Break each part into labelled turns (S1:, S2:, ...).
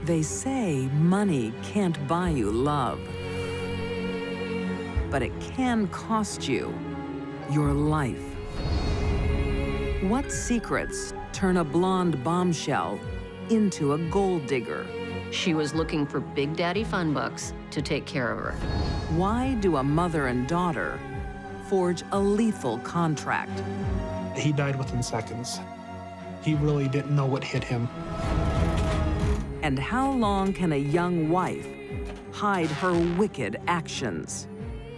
S1: They say money can't buy you love, but it can cost you your life. What secrets turn a blonde bombshell into a gold digger?
S2: She was looking for Big Daddy Funbucks to take care of her.
S1: Why do a mother and daughter forge a lethal contract?
S3: He died within seconds. He really didn't know what hit him.
S1: And how long can a young wife hide her wicked actions?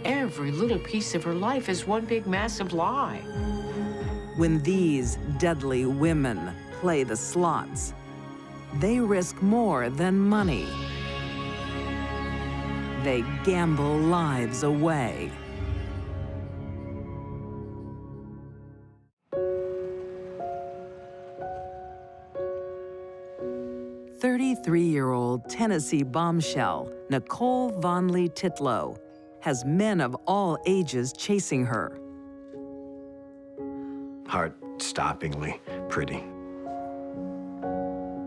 S4: Every little piece of her life is one big massive lie.
S1: When these deadly women play the slots, they risk more than money. They gamble lives away. "33-year-old Tennessee bombshell Nicole Vonley Titlow has men of all ages chasing her.
S5: Heart-stoppingly pretty.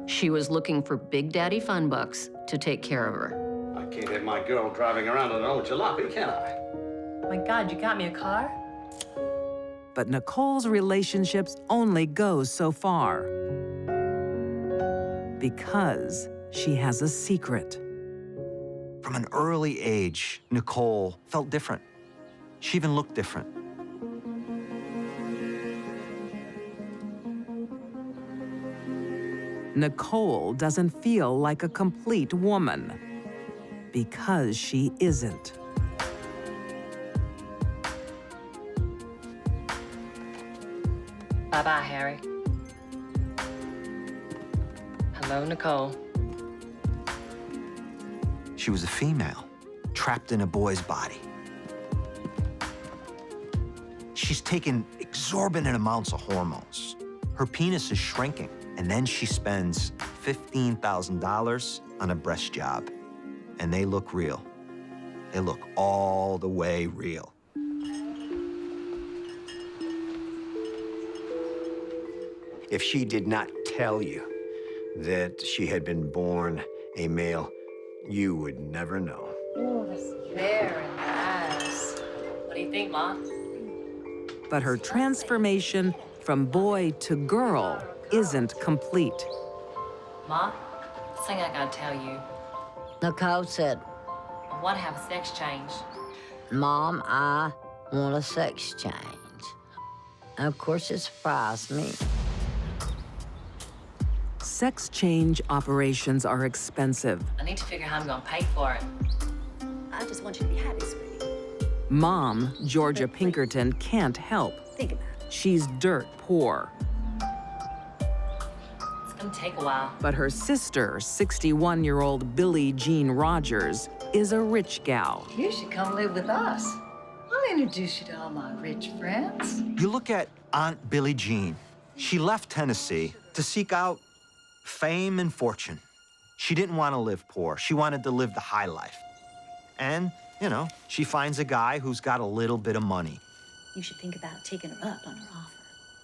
S2: She was looking for Big Daddy Funbucks to take care of her.
S6: I can't have my girl driving around in an old jalopy, can I?
S7: My God, you got me a car?
S1: But Nicole's relationships only go so far because she has a secret.
S8: From an early age, Nicole felt different. She even looked different.
S1: Nicole doesn't feel like a complete woman because she isn't.
S7: Bye-bye, Harry. Hello, Nicole.
S8: She was a female, trapped in a boy's body. She's taken exorbitant amounts of hormones. Her penis is shrinking, and then she spends $15,000 on a breast job. And they look real. They look all the way real.
S5: If she did not tell you that she had been born a male, you would never know.
S7: Oh, that's very nice. What do you think, Ma?
S1: But her transformation from boy to girl isn't complete.
S7: Ma, thing I gotta tell you.
S9: Nicole said,
S7: I want to have a sex change.
S9: Mom, I want a sex change. And of course, it surprised me.
S1: Sex change operations are expensive.
S7: I need to figure how I'm gonna pay for it.
S10: I just want you to be happy, sweetie.
S1: Mom, Georgia Pinkerton, can't help.
S10: Think about it.
S1: She's dirt poor.
S7: It's gonna take a while.
S1: But her sister, 61-year-old Billie Jean Rogers, is a rich gal.
S11: You should come live with us. I'll introduce you to all my rich friends.
S8: You look at Aunt Billie Jean. She left Tennessee to seek out fame and fortune. She didn't want to live poor. She wanted to live the high life. And, you know, she finds a guy who's got a little bit of money.
S10: You should think about taking her up on her offer.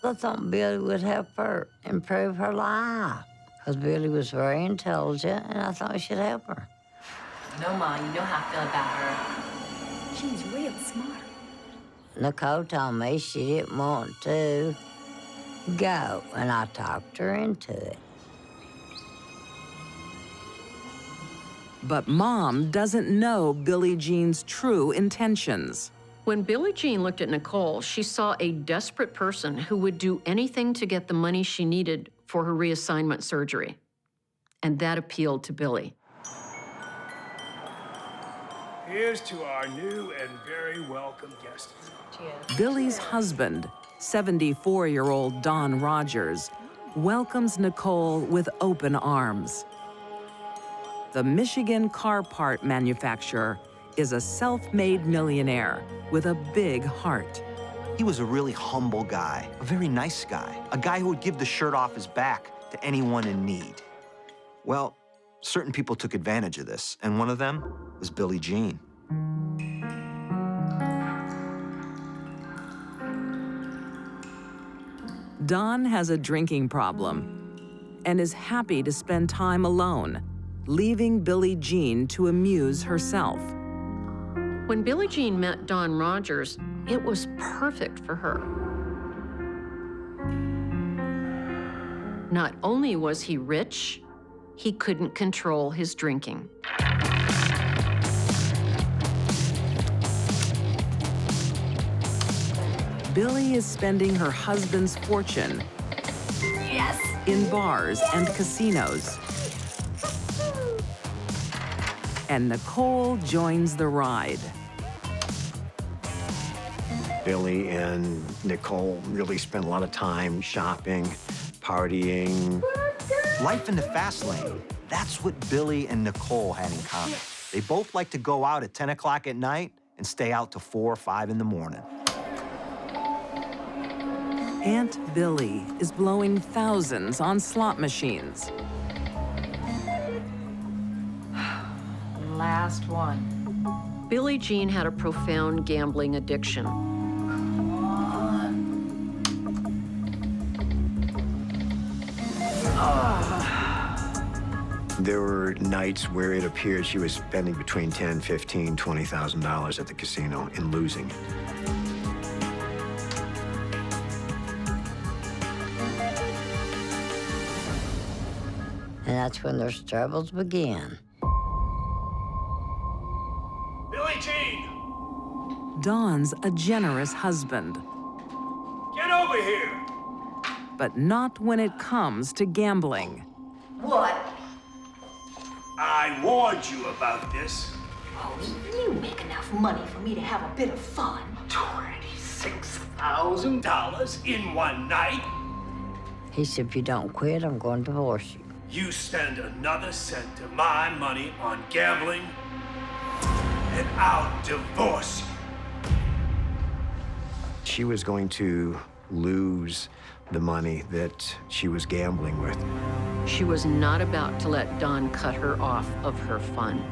S9: I thought Billy would help her improve her life. Because Billy was very intelligent, and I thought we should help her.
S7: No, Ma, you know how I feel about her.
S10: She's real smart.
S9: Nicole told me she didn't want to go, and I talked her into it.
S1: But Mom doesn't know Billie Jean's true intentions.
S2: When Billie Jean looked at Nicole, she saw a desperate person who would do anything to get the money she needed for her reassignment surgery. And that appealed to Billie.
S12: Here's to our new and very welcome guest.
S1: Billie's husband, 74-year-old Don Rogers, welcomes Nicole with open arms. The Michigan car part manufacturer is a self-made millionaire with a big heart.
S8: He was a really humble guy, a very nice guy, a guy who would give the shirt off his back to anyone in need. Well, certain people took advantage of this, and one of them was Billie Jean.
S1: Don has a drinking problem and is happy to spend time alone, leaving Billie Jean to amuse herself.
S2: When Billie Jean met Don Rogers, it was perfect for her. Not only was he rich, he couldn't control his drinking.
S1: Billie is spending her husband's fortune in bars and casinos. And Nicole joins the ride.
S5: Billie and Nicole really spent a lot of time shopping, partying.
S8: Life in the fast lane. That's what Billie and Nicole had in common. They both like to go out at 10 o'clock at night and stay out till 4 or 5 in the morning.
S1: Aunt Billie is blowing thousands on slot machines.
S11: Last one.
S2: Billie Jean had a profound gambling addiction.
S5: There were nights where it appeared she was spending between $10,000, $15,000, $20,000 at the casino and losing.
S9: And that's when their struggles began.
S12: Billie Jean!
S1: Don's a generous husband,
S12: Get over here!
S1: but not when it comes to gambling.
S11: What?
S12: I warned you about this.
S10: Oh, you make enough money for me to have a bit of fun.
S12: $26,000 in one night?
S9: He said, if you don't quit, I'm going to divorce you.
S12: You spend another cent of my money on gambling, and I'll divorce you.
S5: She was going to lose the money that she was gambling with.
S2: She was not about to let Don cut her off of her fun.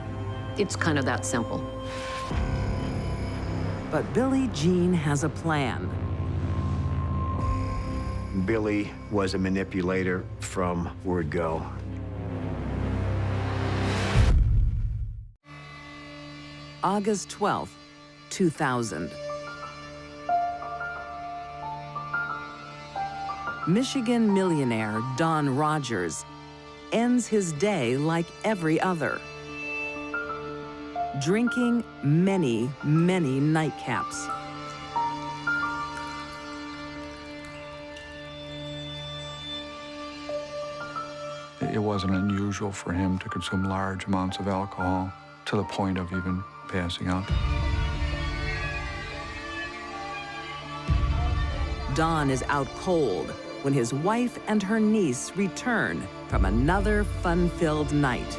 S2: It's kind of that simple.
S1: But Billie Jean has a plan.
S5: Billie was a manipulator from word go.
S1: August 12th, 2000. Michigan millionaire Don Rogers ends his day like every other, drinking many, many nightcaps.
S13: It wasn't unusual for him to consume large amounts of alcohol to the point of even passing out.
S1: Don is out cold when his wife and her niece return from another fun-filled night.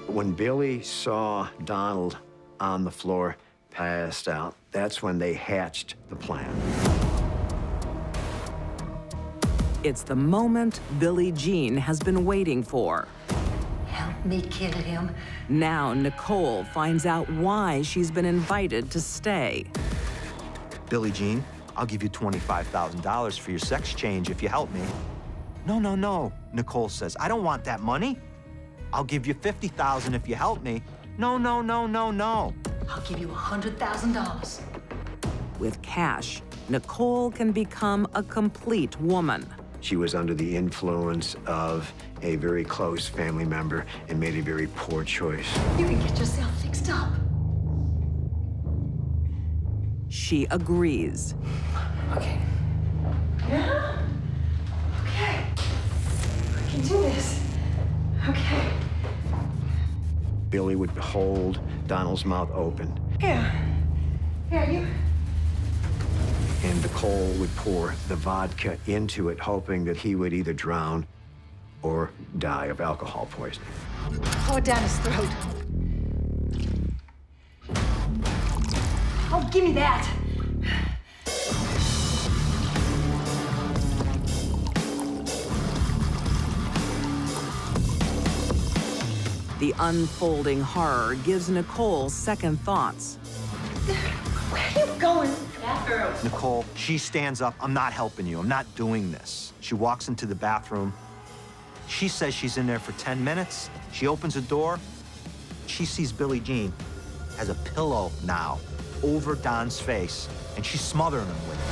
S5: When Billie saw Donald on the floor, passed out, that's when they hatched the plan.
S1: It's the moment Billie Jean has been waiting for.
S11: Help me kill him.
S1: Now Nicole finds out why she's been invited to stay.
S8: Billie Jean, I'll give you $25,000 for your sex change if you help me. No, no, no, Nicole says. I don't want that money. I'll give you $50,000 if you help me. No, no, no, no, no.
S11: I'll give you $100,000.
S1: With cash, Nicole can become a complete woman.
S5: She was under the influence of a very close family member and made a very poor choice.
S11: You can get yourself fixed up.
S1: She agrees.
S11: Okay. Yeah? Okay. I can do this. Okay.
S5: Billie would hold Donald's mouth open,
S11: Yeah. Yeah, you.
S5: and Nicole would pour the vodka into it, hoping that he would either drown or die of alcohol poisoning.
S11: Pour it down his throat. Oh, give me that.
S1: The unfolding horror gives Nicole second thoughts.
S11: Where are you going? Bathroom.
S8: Nicole, she stands up. I'm not helping you. I'm not doing this. She walks into the bathroom. She says she's in there for 10 minutes. She opens the door. She sees Billie Jean has a pillow now over Don's face, and she's smothering him with it.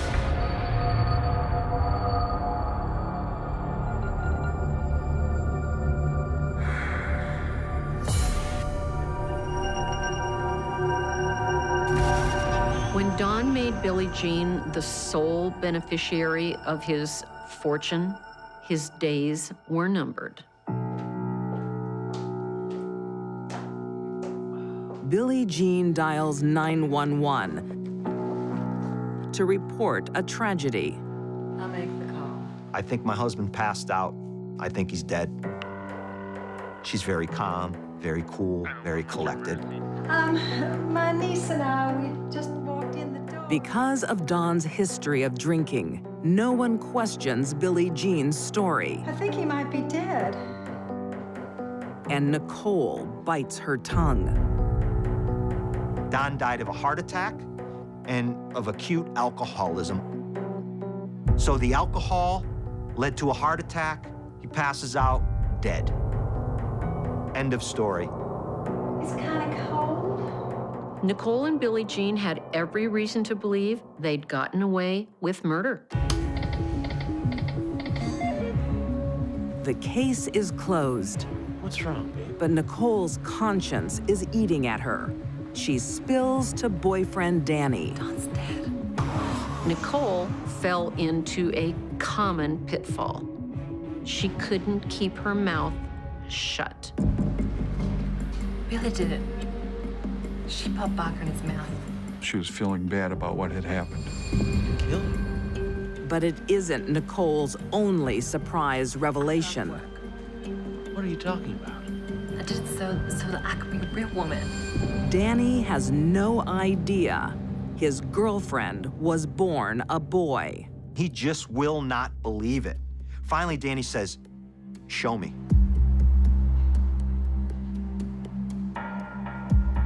S2: When Don made Billie Jean the sole beneficiary of his fortune, his days were numbered.
S1: Billie Jean dials 911 to report a tragedy.
S11: I'll make the call.
S8: I think my husband passed out. I think he's dead. She's very calm, very cool, very collected.
S11: My niece and I, we just walked in the door.
S1: Because of Don's history of drinking, no one questions Billie Jean's story.
S11: I think he might be dead.
S1: And Nicole bites her tongue.
S8: Don died of a heart attack and of acute alcoholism. So the alcohol led to a heart attack. He passes out dead. End of story.
S11: It's kind of cold.
S2: Nicole and Billie Jean had every reason to believe they'd gotten away with murder.
S1: The case is closed.
S6: What's wrong, babe?
S1: But Nicole's conscience is eating at her. She spills to boyfriend Danny.
S11: Don's dead.
S2: Nicole fell into a common pitfall. She couldn't keep her mouth shut.
S11: Billy did it. She put vodka in his mouth.
S13: She was feeling bad about what had happened.
S6: Kill him.
S1: But it isn't Nicole's only surprise revelation.
S6: What are you talking about?
S11: I did it so that I could be a real woman.
S1: Danny has no idea his girlfriend was born a boy.
S8: He just will not believe it. Finally, Danny says, "Show me."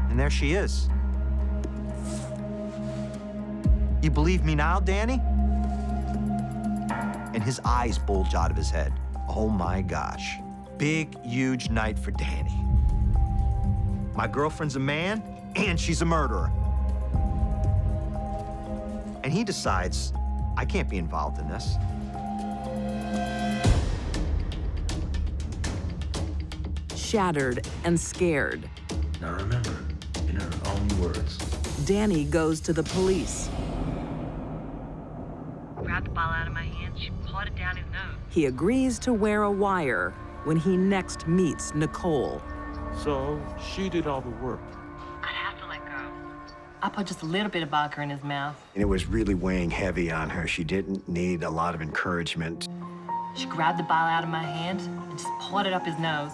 S8: And there she is. You believe me now, Danny? And his eyes bulge out of his head. Oh my gosh. Big, huge night for Danny. My girlfriend's a man, and she's a murderer. And he decides, I can't be involved in this.
S1: Shattered and scared,
S6: Now remember, in her own words.
S1: Danny goes to the police.
S14: Grabbed the ball out of my hand, she pawed it down his nose.
S1: He agrees to wear a wire when he next meets Nicole.
S6: So she did all the work.
S14: I'd have to let go.
S11: I put just a little bit of vodka in his mouth.
S5: And it was really weighing heavy on her. She didn't need a lot of encouragement.
S11: She grabbed the ball out of my hand and just poured it up his nose.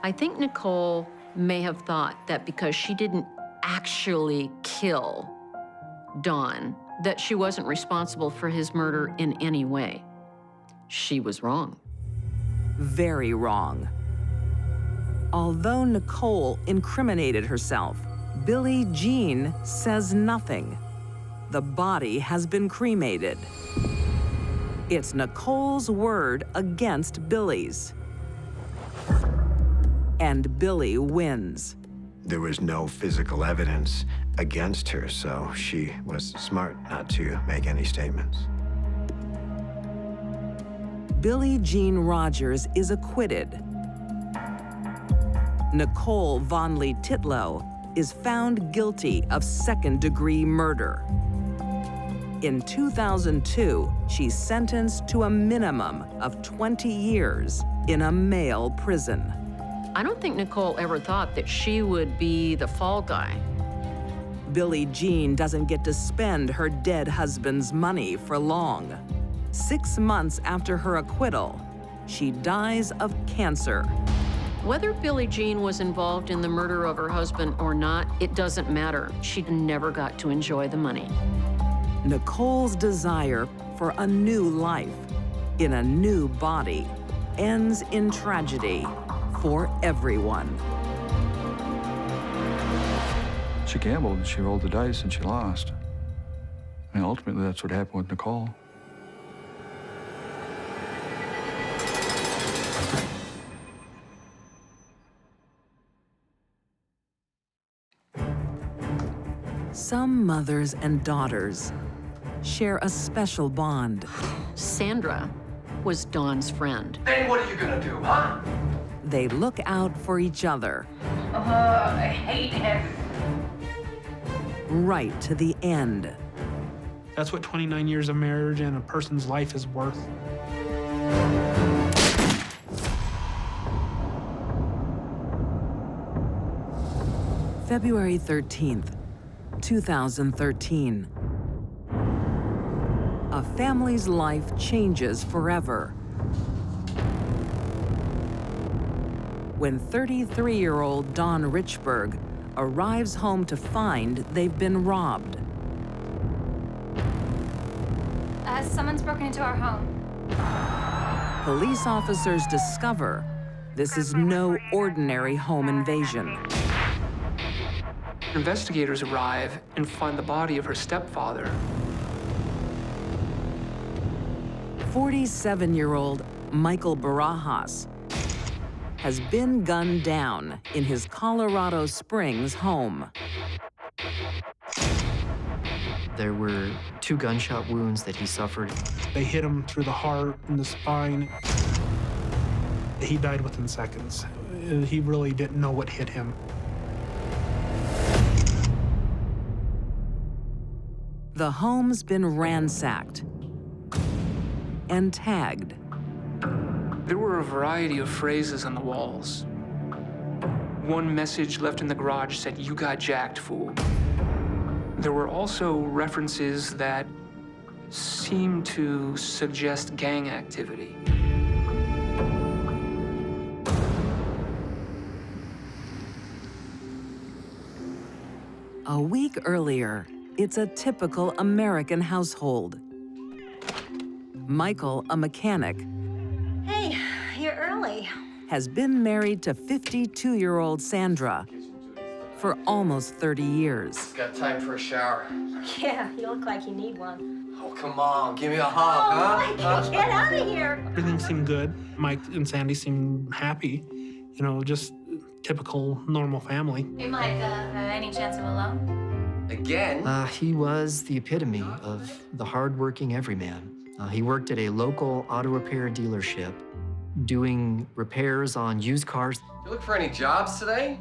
S2: I think Nicole may have thought that because she didn't actually kill Don, that she wasn't responsible for his murder in any way. She was wrong.
S1: Very wrong. Although Nicole incriminated herself, Billie Jean says nothing. The body has been cremated. It's Nicole's word against Billie's. And Billie wins.
S5: There was no physical evidence against her, so she was smart not to make any statements.
S1: Billie Jean Rogers is acquitted. Nicole Vonley Titlow is found guilty of second-degree murder. In 2002, she's sentenced to a minimum of 20 years in a male prison.
S2: I don't think Nicole ever thought that she would be the fall guy.
S1: Billie Jean doesn't get to spend her dead husband's money for long. 6 months after her acquittal, she dies of cancer.
S2: Whether Billie Jean was involved in the murder of her husband or not, it doesn't matter. She never got to enjoy the money.
S1: Nicole's desire for a new life in a new body ends in tragedy for everyone.
S13: She gambled and she rolled the dice and she lost. And ultimately, that's what happened with Nicole.
S1: Some mothers and daughters share a special bond.
S2: Sandra was Dawn's friend.
S12: Then what are you gonna do, huh?
S1: They look out for each other.
S10: I hate him.
S1: Right to the end.
S3: That's what 29 years of marriage and a person's life is worth.
S1: February 13th, 2013. A family's life changes forever when 33-year-old Dawn Richburg arrives home to find they've been robbed.
S15: Someone's broken into our home.
S1: Police officers discover this is no ordinary home invasion.
S16: Investigators arrive and find the body of her stepfather.
S1: 47-year-old Michael Barajas has been gunned down in his Colorado Springs home.
S17: There were 2 gunshot wounds that he suffered.
S3: They hit him through the heart and the spine. He died within seconds. He really didn't know what hit him.
S1: The home's been ransacked and tagged.
S16: There were a variety of phrases on the walls. One message left in the garage said, "You got jacked, fool." There were also references that seemed to suggest gang activity.
S1: A week earlier, it's a typical American household. Michael, a mechanic,
S10: Hey, you're early.
S1: has been married to 52-year-old Sandra for almost 30 years.
S18: Got time for a shower.
S10: Yeah, you look like you need one.
S18: Oh, come on, give me a hug, huh?
S10: Mikey, get out of here.
S3: Everything seemed good. Mike and Sandy seemed happy. You know, just typical, normal family.
S15: Hey, Mike, any chance of a loan?
S18: Again?
S17: He was the epitome of the hardworking everyman. He worked at a local auto repair dealership, doing repairs on used cars.
S18: You look for any jobs today?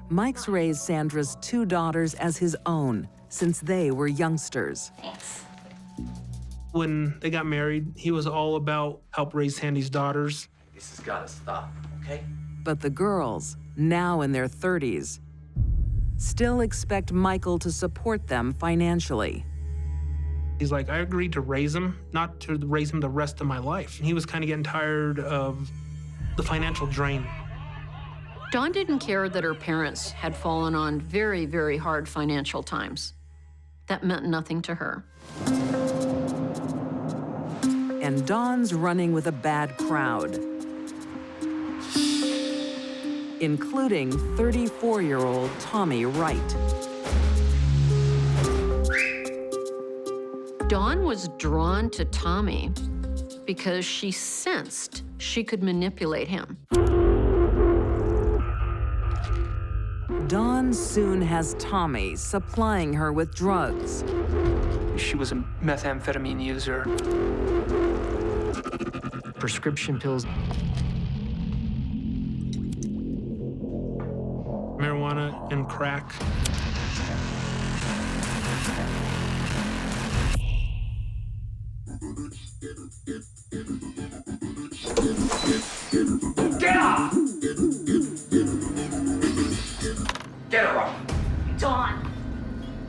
S1: Mike's raised Sandra's 2 daughters as his own since they were youngsters.
S15: Thanks.
S3: When they got married, he was all about help raise Sandy's daughters.
S18: This has gotta stop, okay?
S1: But the girls, now in their 30s, still expect Michael to support them financially.
S3: He's like, I agreed to raise him, not to raise him the rest of my life. And he was kind of getting tired of the financial drain.
S2: Dawn didn't care that her parents had fallen on very, very hard financial times. That meant nothing to her.
S1: And Dawn's running with a bad crowd, including 34-year-old Tommy Wright.
S2: Dawn was drawn to Tommy because she sensed she could manipulate him.
S1: Dawn soon has Tommy supplying her with drugs.
S16: She was a methamphetamine user.
S17: Prescription pills.
S3: Marijuana and crack.
S12: Get up! Get her up.
S10: Dawn.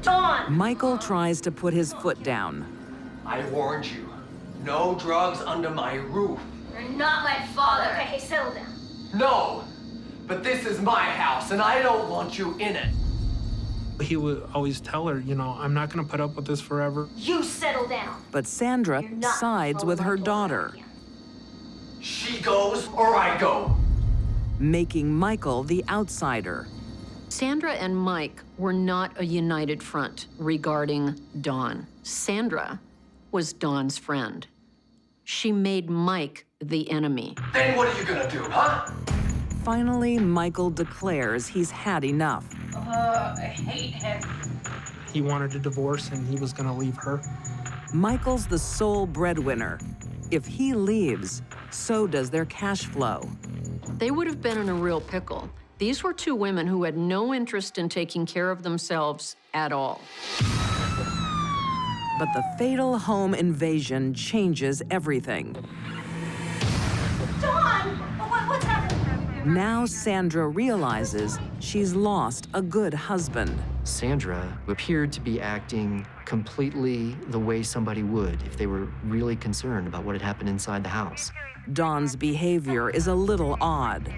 S10: Dawn.
S1: Michael tries to put his foot down.
S18: I warned you. No drugs under my roof.
S10: You're not my father. Okay, hey, settle down.
S18: No, but this is my house, and I don't want you in it.
S3: He would always tell her, you know, I'm not going to put up with this forever.
S10: You settle down.
S1: But Sandra sides with her daughter,
S18: She goes or I go.
S1: making Michael the outsider.
S2: Sandra and Mike were not a united front regarding Dawn. Sandra was Dawn's friend. She made Mike the enemy.
S18: Then what are you gonna do, huh?
S1: Finally, Michael declares he's had enough.
S10: I hate him.
S3: He wanted a divorce and he was gonna leave her.
S1: Michael's the sole breadwinner. If he leaves, so does their cash flow.
S2: They would have been in a real pickle. These were two women who had no interest in taking care of themselves at all.
S1: But the fatal home invasion changes everything.
S10: Dawn! What's happening?
S1: Now Sandra realizes she's lost a good husband.
S17: Sandra appeared to be acting completely the way somebody would if they were really concerned about what had happened inside the house.
S1: Dawn's behavior is a little odd.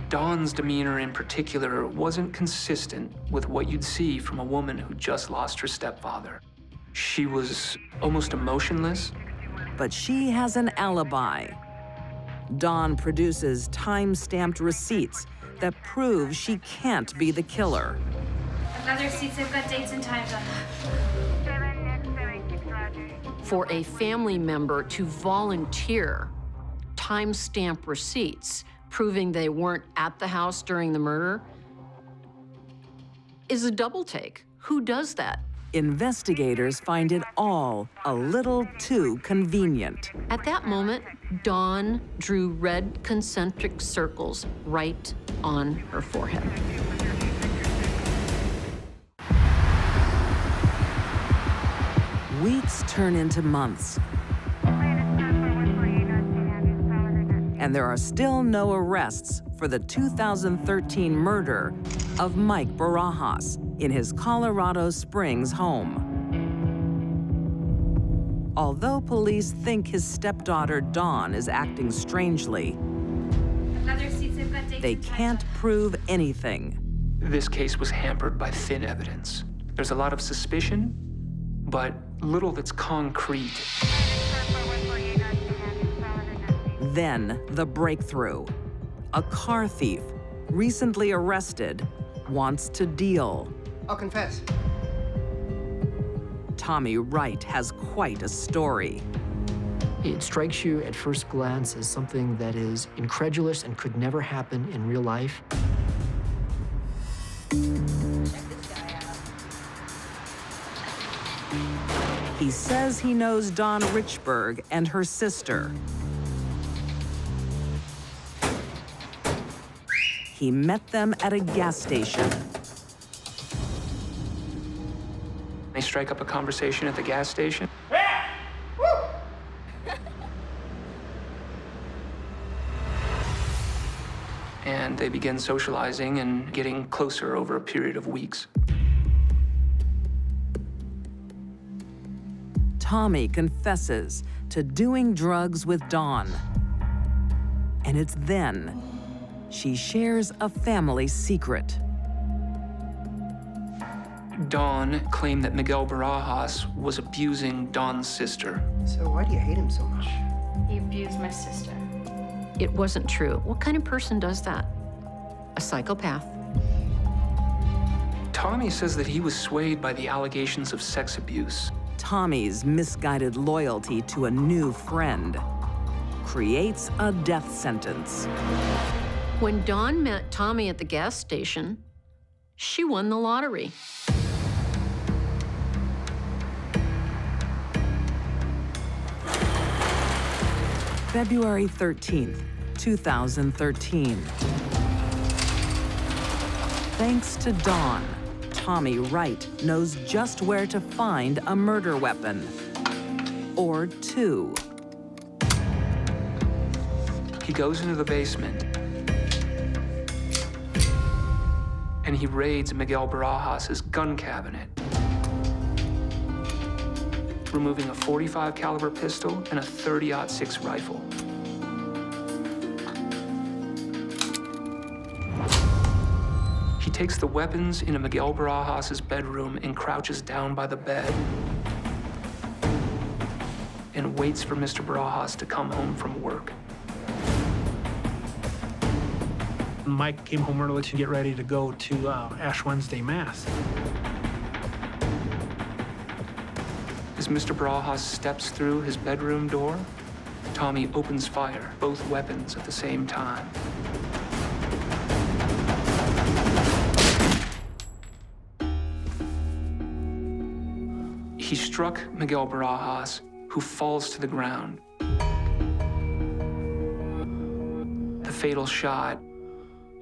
S16: Dawn's demeanor in particular wasn't consistent with what you'd see from a woman who just lost her stepfather. She was almost emotionless.
S1: But she has an alibi. Dawn produces time-stamped receipts that prove she can't be the killer.
S15: I've got the receipts, they've got dates and times on them.
S2: For a family member to volunteer time-stamp receipts proving they weren't at the house during the murder is a double take. Who does that?
S1: Investigators find it all a little too convenient.
S2: At that moment, Dawn drew red concentric circles right on her forehead.
S1: Weeks turn into months. And there are still no arrests for the 2013 murder of Mike Barajas in his Colorado Springs home. Although police think his stepdaughter Dawn is acting strangely, they can't prove anything.
S16: This case was hampered by thin evidence. There's a lot of suspicion, but little that's concrete.
S1: Then the breakthrough. A car thief, recently arrested, wants to deal.
S18: I'll confess.
S1: Tommy Wright has quite a story.
S17: It strikes you at first glance as something that is incredulous and could never happen in real life.
S1: He says he knows Dawn Richburg and her sister. He met them at a gas station.
S16: They strike up a conversation at the gas station. And they begin socializing and getting closer over a period of weeks.
S1: Tommy confesses to doing drugs with Dawn. And it's then she shares a family secret.
S16: Dawn claimed that Miguel Barajas was abusing Dawn's sister.
S18: So why do you hate him so much?
S15: He abused my sister.
S2: It wasn't true. What kind of person does that? A psychopath.
S16: Tommy says that he was swayed by the allegations of sex abuse.
S1: Tommy's misguided loyalty to a new friend creates a death sentence.
S2: When Dawn met Tommy at the gas station, she won the lottery.
S1: February 13th, 2013. Thanks to Dawn, Tommy Wright knows just where to find a murder weapon. Or two.
S16: He goes into the basement and he raids Miguel Barajas' gun cabinet, removing a .45 caliber pistol and a .30-06 rifle. He takes the weapons into Miguel Barajas' bedroom and crouches down by the bed and waits for Mr. Barajas to come home from work.
S3: Mike came home early to get ready to go to Ash Wednesday Mass.
S16: As Mr. Barajas steps through his bedroom door, Tommy opens fire, both weapons at the same time. He struck Miguel Barajas, who falls to the ground. The fatal shot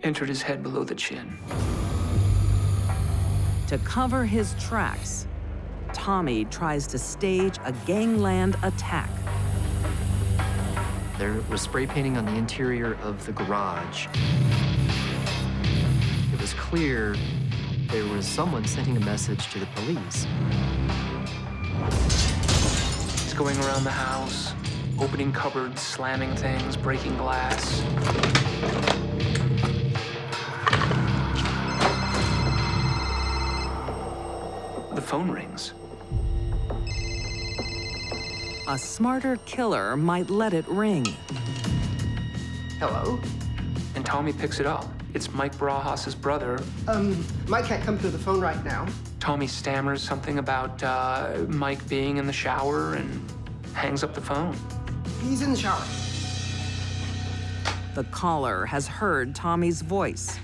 S16: entered his head below the chin.
S1: To cover his tracks, Tommy tries to stage a gangland attack.
S17: There was spray painting on the interior of the garage. It was clear there was someone sending a message to the police.
S16: He's going around the house, opening cupboards, slamming things, breaking glass. The phone rings.
S1: A smarter killer might let it ring.
S18: Hello?
S16: And Tommy picks it up. It's Mike Barajas' brother.
S18: Mike can't come through the phone right now.
S16: Tommy stammers something about Mike being in the shower and hangs up the phone.
S18: He's in the shower.
S1: The caller has heard Tommy's voice,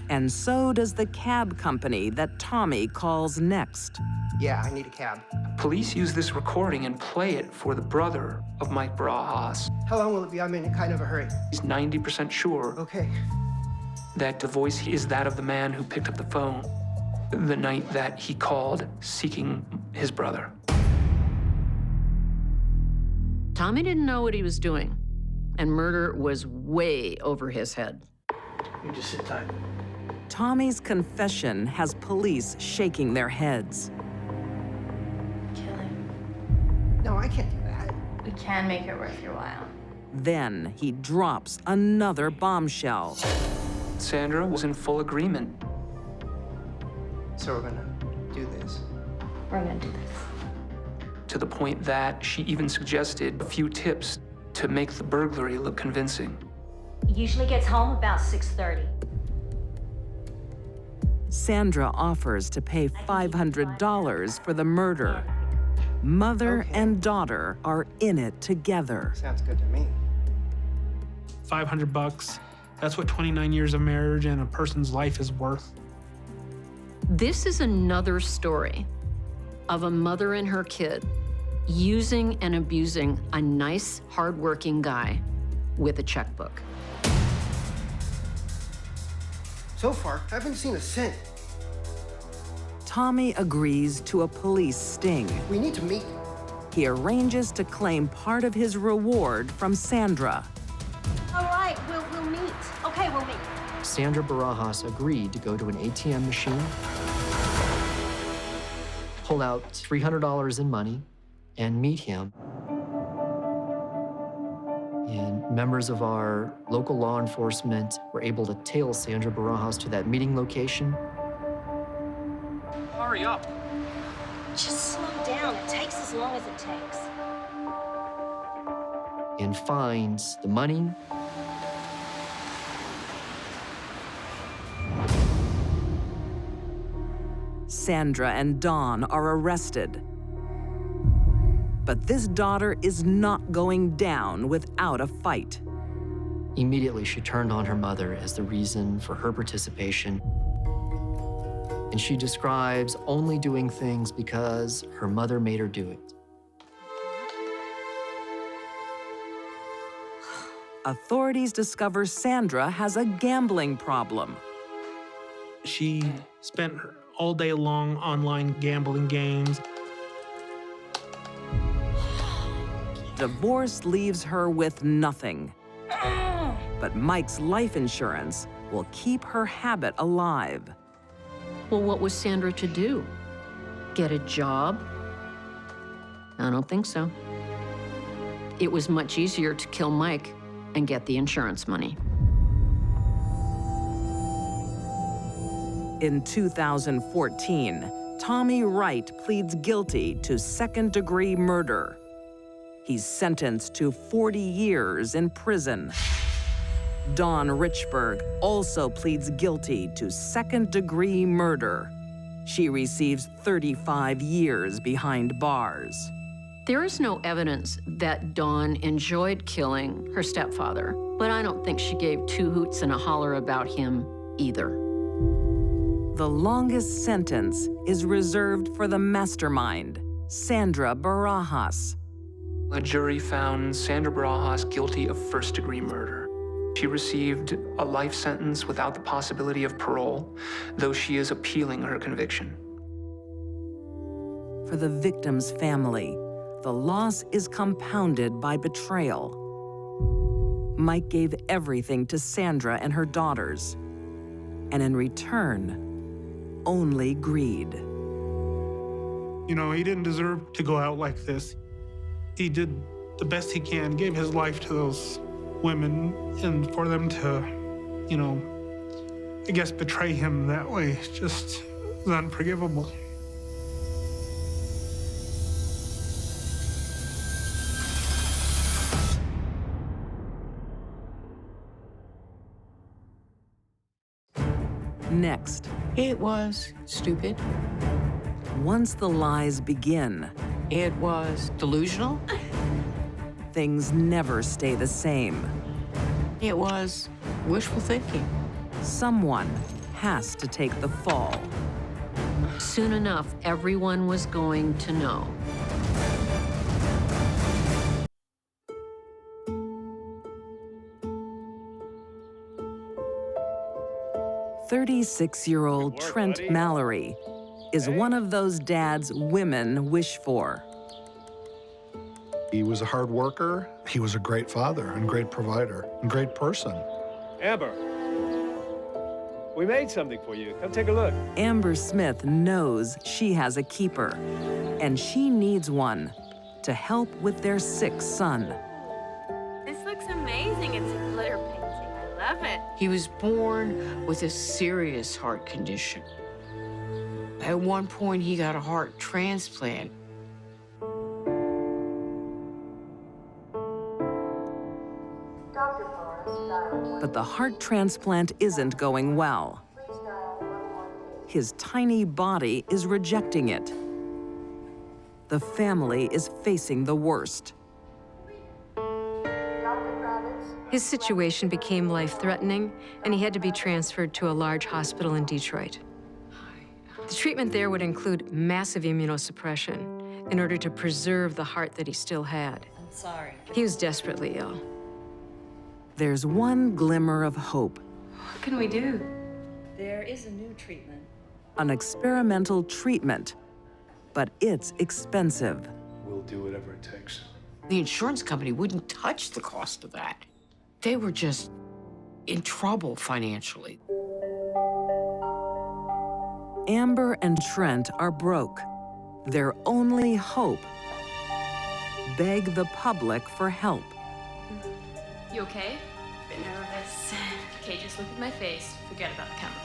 S1: and so does the cab company that Tommy calls next.
S18: Yeah, I need a cab.
S16: Police use this recording and play it for the brother of Mike Barajas.
S18: How long will it be? I'm in kind of a hurry.
S16: He's 90% sure
S18: Okay.
S16: that the voice is that of the man who picked up the phone the night that he called seeking his brother.
S2: Tommy didn't know what he was doing, and murder was way over his head.
S18: You just sit tight.
S1: Tommy's confession has police shaking their heads.
S15: Kill him.
S18: No, I can't do that.
S15: We can make it worth your while.
S1: Then he drops another bombshell.
S16: Sandra was in full agreement.
S18: So we're gonna do this.
S15: We're gonna do this.
S16: To the point that she even suggested a few tips to make the burglary look convincing.
S10: He usually gets home about 6:30.
S1: Sandra offers to pay $500 for the murder. Mother and daughter are in it together.
S18: Sounds good to me.
S3: $500. That's what 29 years of marriage and a person's life is worth.
S2: This is another story of a mother and her kid using and abusing a nice, hardworking guy with a checkbook.
S18: So far, I haven't seen a cent.
S1: Tommy agrees to a police sting.
S18: We need to meet.
S1: He arranges to claim part of his reward from Sandra.
S10: All right, we'll meet. Okay, we'll meet.
S17: Sandra Barajas agreed to go to an ATM machine, pull out $300 in money, and meet him. And members of our local law enforcement were able to tail Sandra Barajas to that meeting location.
S16: Hurry up.
S10: Just slow down. It takes as long as it takes.
S17: And finds the money,
S1: Sandra and Dawn are arrested. But this daughter is not going down without a fight.
S17: Immediately, she turned on her mother as the reason for her participation. And she describes only doing things because her mother made her do it.
S1: Authorities discover Sandra has a gambling problem.
S3: She spent all day long online gambling games.
S1: Divorce leaves her with nothing. But Mike's life insurance will keep her habit alive.
S2: Well, what was Sandra to do? Get a job? I don't think so. It was much easier to kill Mike and get the insurance money.
S1: In 2014, Tommy Wright pleads guilty to second-degree murder. He's sentenced to 40 years in prison. Dawn Richburg also pleads guilty to second-degree murder. She receives 35 years behind bars.
S2: There is no evidence that Dawn enjoyed killing her stepfather, but I don't think she gave two hoots and a holler about him either.
S1: The longest sentence is reserved for the mastermind, Sandra Barajas.
S16: A jury found Sandra Barajas guilty of first-degree murder. She received a life sentence without the possibility of parole, though she is appealing her conviction.
S1: For the victim's family, the loss is compounded by betrayal. Mike gave everything to Sandra and her daughters, and in return, only greed.
S3: You know, he didn't deserve to go out like this. He did the best he can, gave his life to those women, and for them to, you know, I guess betray him that way, just is unforgivable.
S1: Next.
S4: It was stupid.
S1: Once the lies begin,
S4: It was delusional.
S1: things never stay the same.
S4: It was wishful thinking.
S1: Someone has to take the fall.
S2: Soon enough, everyone was going to know.
S1: "36-year-old Trent Mallory is one of those dads women wish for.
S19: He was a hard worker. He was a great father and great provider and great person.
S20: Amber, we made something for you. Come take a look.
S1: Amber Smith knows she has a keeper, and she needs one to help with their sick son.
S15: This looks amazing. It's a glitter painting. I love it.
S4: He was born with a serious heart condition. At one point, he got a heart transplant.
S1: But the heart transplant isn't going well. His tiny body is rejecting it. The family is facing the worst.
S21: His situation became life-threatening, and he had to be transferred to a large hospital in Detroit. The treatment there would include massive immunosuppression in order to preserve the heart that he still had.
S15: I'm sorry.
S21: He was desperately ill.
S1: There's one glimmer of hope,
S21: What can we do?
S15: There is a new treatment.
S1: an experimental treatment, but it's expensive.
S6: We'll do whatever it takes.
S4: The insurance company wouldn't touch the cost of that. They were just in trouble financially.
S1: Amber and Trent are broke. Their only hope: beg the public for help.
S15: You okay? Bit nervous. Okay, just look at my face. Forget about the camera.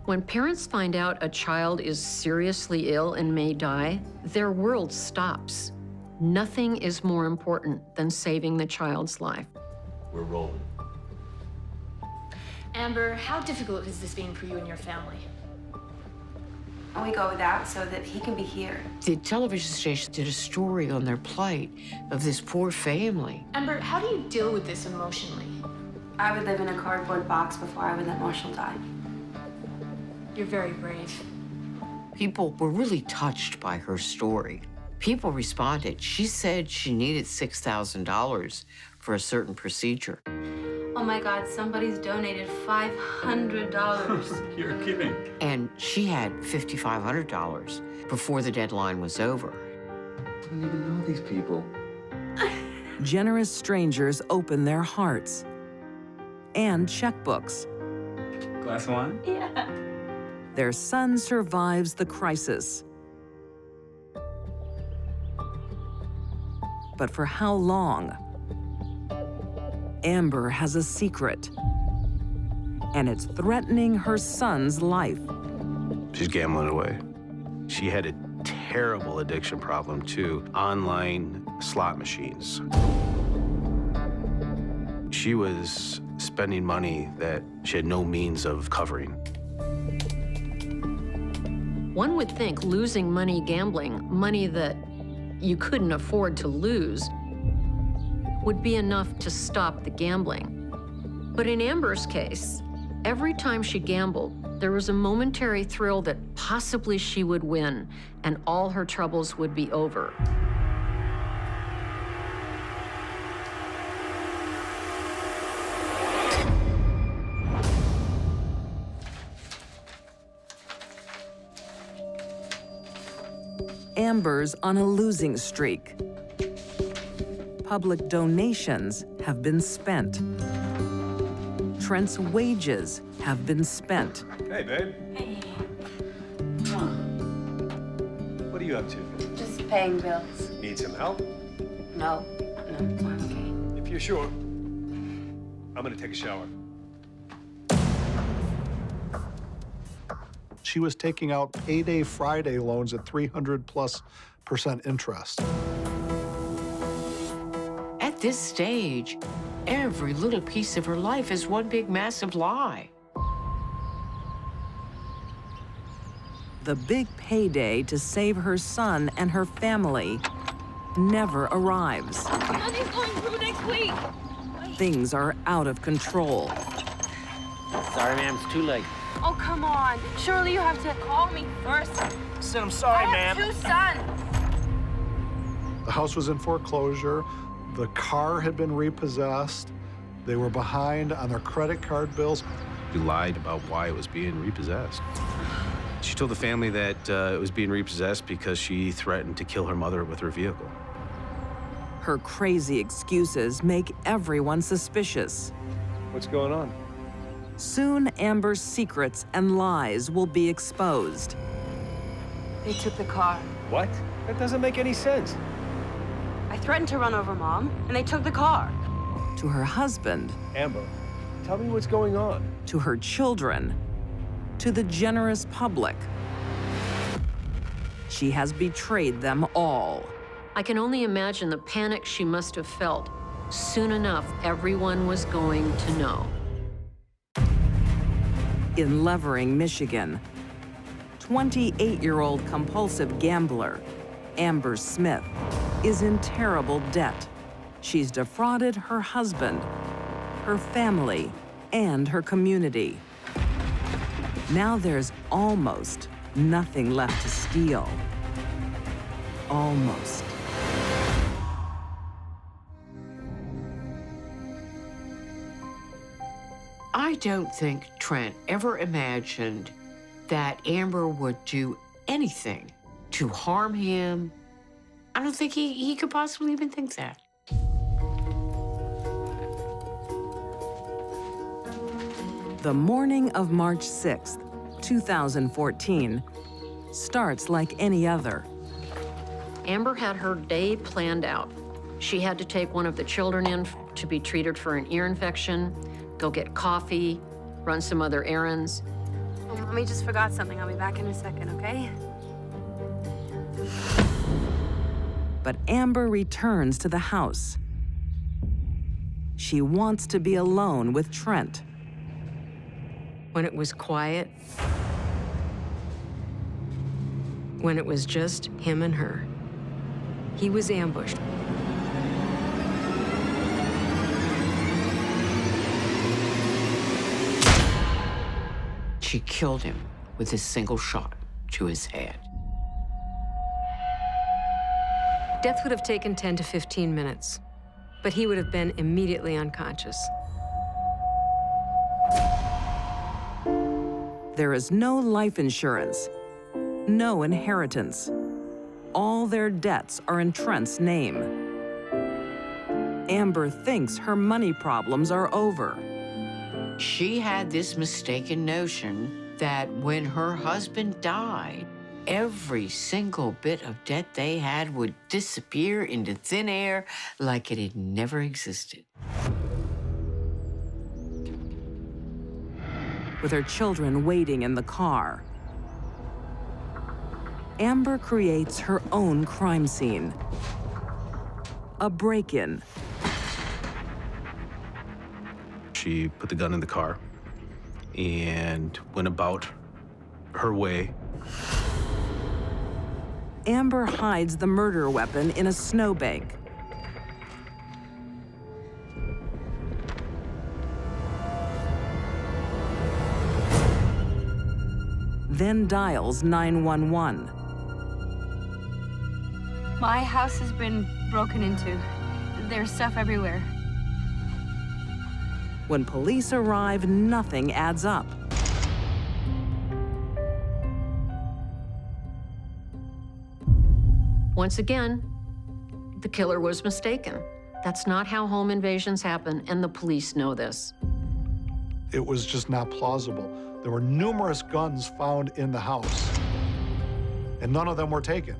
S2: When parents find out a child is seriously ill and may die, their world stops. Nothing is more important than saving the child's life.
S6: We're rolling.
S15: Amber, how difficult has this been for you and your family?
S22: We go with that so that he can be here.
S4: The television station did a story on their plight of this poor family.
S15: Amber, how do you deal with this emotionally?
S22: I would live in a cardboard box before I would let Marshall die.
S15: You're very brave.
S4: People were really touched by her story. People responded. She said she needed $6,000 for a certain procedure.
S22: Oh my God, somebody's donated $500.
S6: You're kidding.
S4: And she had $5,500 before the deadline was over.
S6: I don't even know these people.
S1: Generous strangers open their hearts and checkbooks.
S6: Glass of wine?
S22: Yeah.
S1: Their son survives the crisis. But for how long? Amber has a secret, and it's threatening her son's life.
S23: She's gambling away. She had a terrible addiction problem to online slot machines. She was spending money that she had no means of covering.
S2: One would think losing money gambling, money that you couldn't afford to lose, would be enough to stop the gambling. But in Amber's case, Every time she gambled, there was a momentary thrill that possibly she would win and all her troubles would be over.
S1: Amber's on a losing streak. Public donations have been spent. Trent's wages have been spent.
S20: Hey, babe.
S22: Hey.
S20: What are you up to?
S22: Just paying bills.
S20: Need some help?
S22: No, I'm okay.
S20: If you're sure. I'm gonna take a shower.
S19: She was taking out payday Friday loans at 300+% interest.
S4: At this stage, every little piece of her life is one big, massive lie.
S1: The big payday to save her son and her family never arrives.
S15: Money's going through next week.
S1: Things are out of control.
S7: Sorry, ma'am, it's too late.
S22: Oh, come on. Surely you have to call me first.
S7: Said I'm sorry,
S22: I have
S7: ma'am.
S22: 2 sons.
S19: The house was in foreclosure. The car had been repossessed. They were behind on their credit card bills.
S23: She lied about why it was being repossessed. She told the family that it was being repossessed because she threatened to kill her mother with her vehicle.
S1: Her crazy excuses make everyone suspicious.
S20: What's going on?
S1: Soon, Amber's secrets and lies will be exposed.
S22: They took the car.
S20: What? That doesn't make any sense.
S22: I threatened to run over Mom, and they took the car.
S1: To her husband.
S20: Amber, tell me what's going on.
S1: To her children. To the generous public. She has betrayed them all.
S2: I can only imagine the panic she must have felt. Soon enough, everyone was going to know.
S1: In Levering, Michigan, 28-year-old compulsive gambler Amber Smith is in terrible debt. She's defrauded her husband, her family, and her community. Now there's almost nothing left to steal. Almost.
S4: I don't think Trent ever imagined that Amber would do anything to harm him. I don't think he could possibly even think that.
S1: The morning of March 6th, 2014, starts like any other.
S2: Amber had her day planned out. She had to take one of the children in to be treated for an ear infection, go get coffee, run some other errands.
S22: Oh, Mommy just forgot something. I'll be back in a second, okay?
S1: But Amber returns to the house. She wants to be alone with Trent.
S21: When it was quiet, when it was just him and her, he was ambushed.
S4: She killed him with a single shot to his head.
S21: Death would have taken 10 to 15 minutes, but he would have been immediately unconscious.
S1: There is no life insurance, no inheritance. All their debts are in Trent's name. Amber thinks her money problems are over.
S4: She had this mistaken notion that when her husband died, every single bit of debt they had would disappear into thin air like it had never existed.
S1: With her children waiting in the car, Amber creates her own crime scene. A break-in.
S23: She put the gun in the car and went about her way.
S1: Amber hides the murder weapon in a snowbank. then dials 911.
S22: My house has been broken into. There's stuff everywhere.
S1: When police arrive, nothing adds up.
S2: Once again, the killer was mistaken. That's not how home invasions happen, and the police know this.
S19: It was just not plausible. There were numerous guns found in the house, and none of them were taken.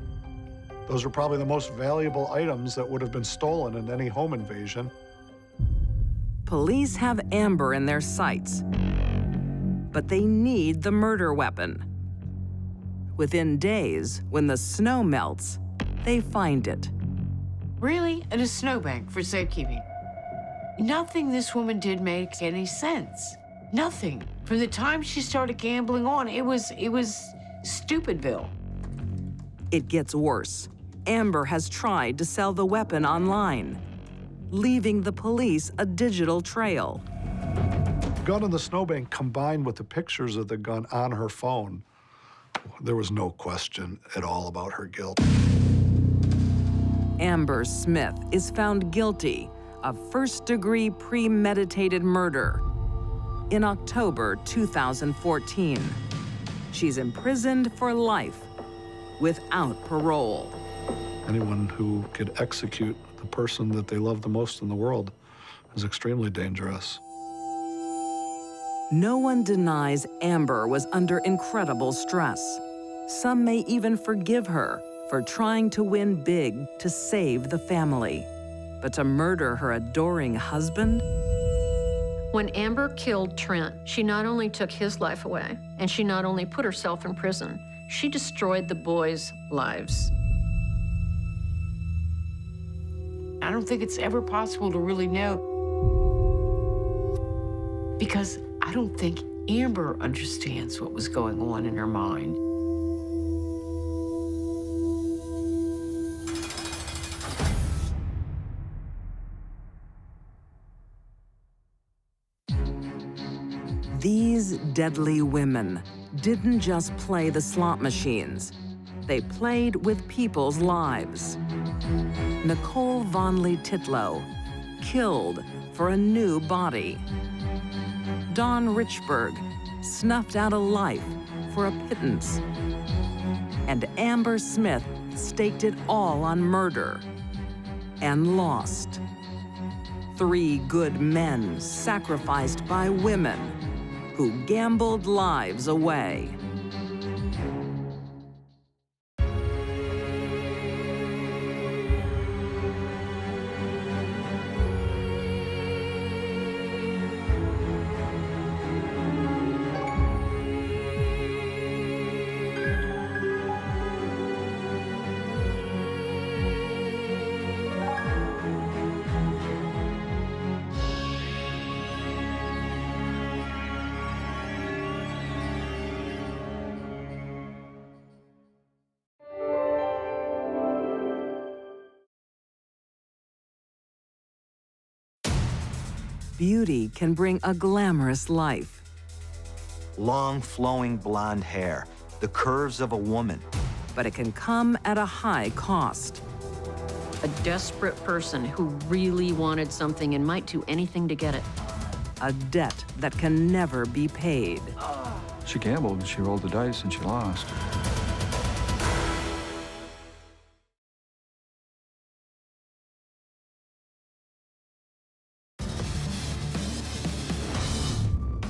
S19: Those are probably the most valuable items that would have been stolen in any home invasion.
S1: Police have Amber in their sights, but they need the murder weapon. Within days, when the snow melts, they find it.
S4: Really? In a snowbank for safekeeping? Nothing this woman did makes any sense. Nothing. From the time she started gambling on, it was Stupidville.
S1: It gets worse. Amber has tried to sell the weapon online, leaving the police a digital trail.
S19: The gun in the snowbank combined with the pictures of the gun on her phone, there was no question at all about her guilt.
S1: Amber Smith is found guilty of first-degree premeditated murder in October 2014. She's imprisoned for life without parole.
S19: Anyone who could execute the person that they love the most in the world is extremely dangerous.
S1: No one denies Amber was under incredible stress. Some may even forgive her for trying to win big to save the family. But to murder her adoring husband?
S2: When Amber killed Trent, she not only took his life away, and she not only put herself in prison, she destroyed the boys' lives.
S4: I don't think it's ever possible to really know, because I don't think Amber understands what was going on in her mind.
S1: These deadly women didn't just play the slot machines. They played with people's lives. Nicole Vonley Titlow, killed for a new body. Dawn Richburg, snuffed out a life for a pittance. And Amber Smith staked it all on murder and lost. 3 good men sacrificed by women who gambled lives away. Beauty can bring a glamorous life.
S8: Long, flowing blonde hair, the curves of a woman.
S1: But it can come at a high cost.
S2: A desperate person who really wanted something and might do anything to get it.
S1: A debt that can never be paid.
S13: She gambled and she rolled the dice and she lost.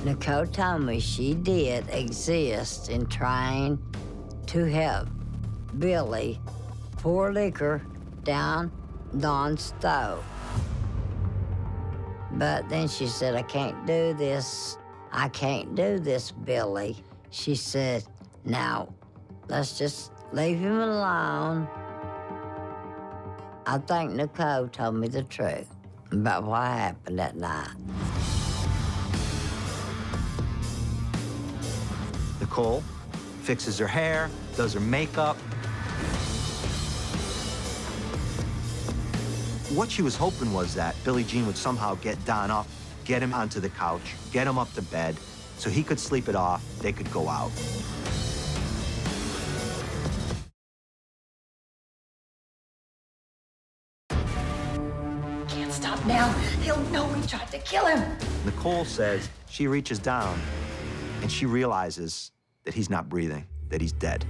S9: Nicole told me she did exist in trying to help Billy pour liquor down Don's stove. But then she said, I can't do this. I can't do this, Billy. She said, now, let's just leave him alone. I think Nicole told me the truth about what happened that night.
S8: Nicole fixes her hair, does her makeup. What she was hoping was that Billie Jean would somehow get Don up, get him onto the couch, get him up to bed, so he could sleep it off, they could go out.
S10: tried to kill him.
S8: Nicole says she reaches down and she realizes that he's not breathing, that he's dead.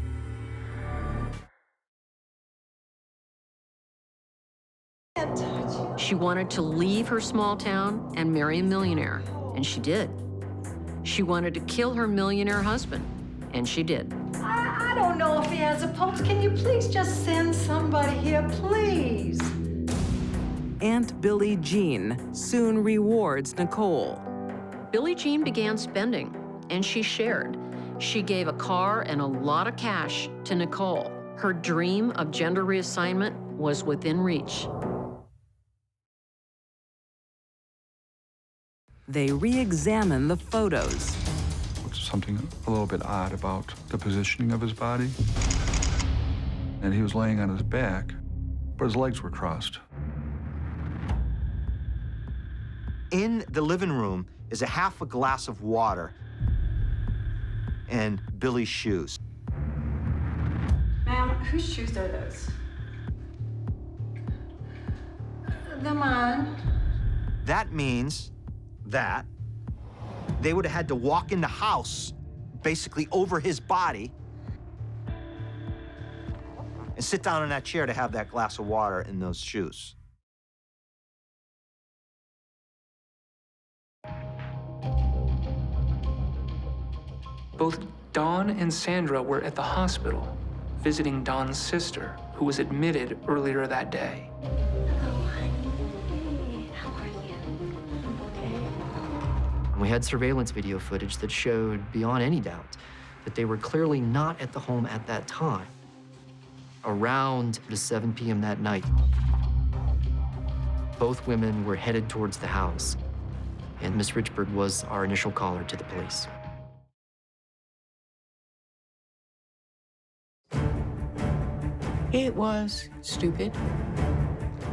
S2: She wanted to leave her small town and marry a millionaire, and she did. She wanted to kill her millionaire husband, and she did.
S10: I don't know if he has a pulse. Can you please just send somebody here, please?
S1: Aunt Billie Jean soon rewards Nicole.
S2: Billie Jean began spending, and she shared. She gave a car and a lot of cash to Nicole. Her dream of gender reassignment was within reach.
S1: They re-examine the photos.
S13: Something a little bit odd about the positioning of his body. And he was laying on his back, but his legs were crossed.
S8: In the living room is a half a glass of water and Billie's shoes.
S10: Ma'am, whose shoes are those? They're mine.
S8: That means that they would have had to walk in the house, basically over his body, and sit down in that chair to have that glass of water in those shoes.
S16: Both Dawn and Sandra were at the hospital visiting Dawn's sister, who was admitted earlier that day.
S17: We had surveillance video footage that showed, beyond any doubt, that they were clearly not at the home at that time. Around 7 p.m. that night, both women were headed towards the house, and Miss Richburg was our initial caller to the police.
S4: It was stupid.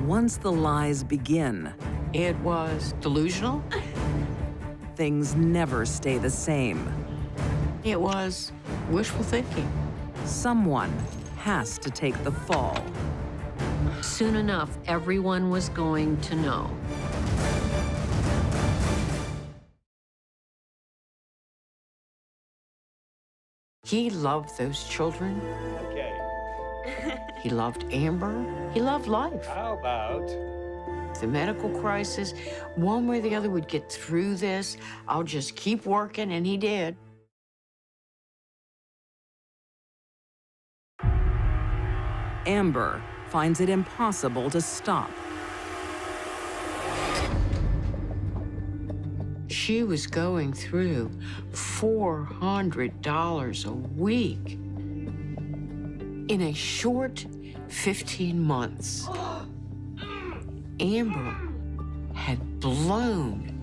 S1: Once the lies begin,
S4: It was delusional.
S1: things never stay the same.
S4: It was wishful thinking.
S1: Someone has to take the fall.
S2: Soon enough, everyone was going to know.
S4: He loved those children.
S20: Okay.
S4: He loved Amber. He loved life.
S20: How about
S4: The medical crisis, one way or the other would get through this. I'll just keep working, and he did.
S1: Amber finds it impossible to stop.
S4: She was going through $400 a week in a short 15 months. Amber had blown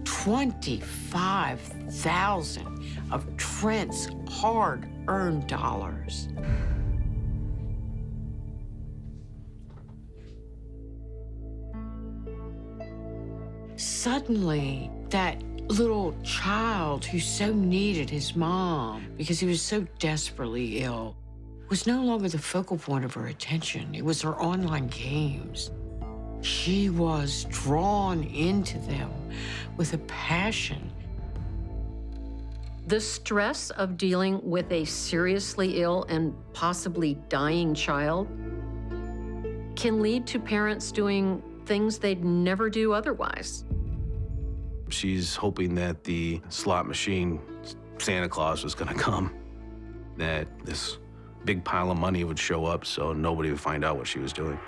S4: $25,000 of Trent's hard-earned dollars. Suddenly, that little child who so needed his mom because he was so desperately ill was no longer the focal point of her attention. It was her online games. She was drawn into them with a passion.
S2: The stress of dealing with a seriously ill and possibly dying child can lead to parents doing things they'd never do otherwise.
S23: She's hoping that the slot machine, Santa Claus, was gonna come, that this big pile of money would show up so nobody would find out what she was doing.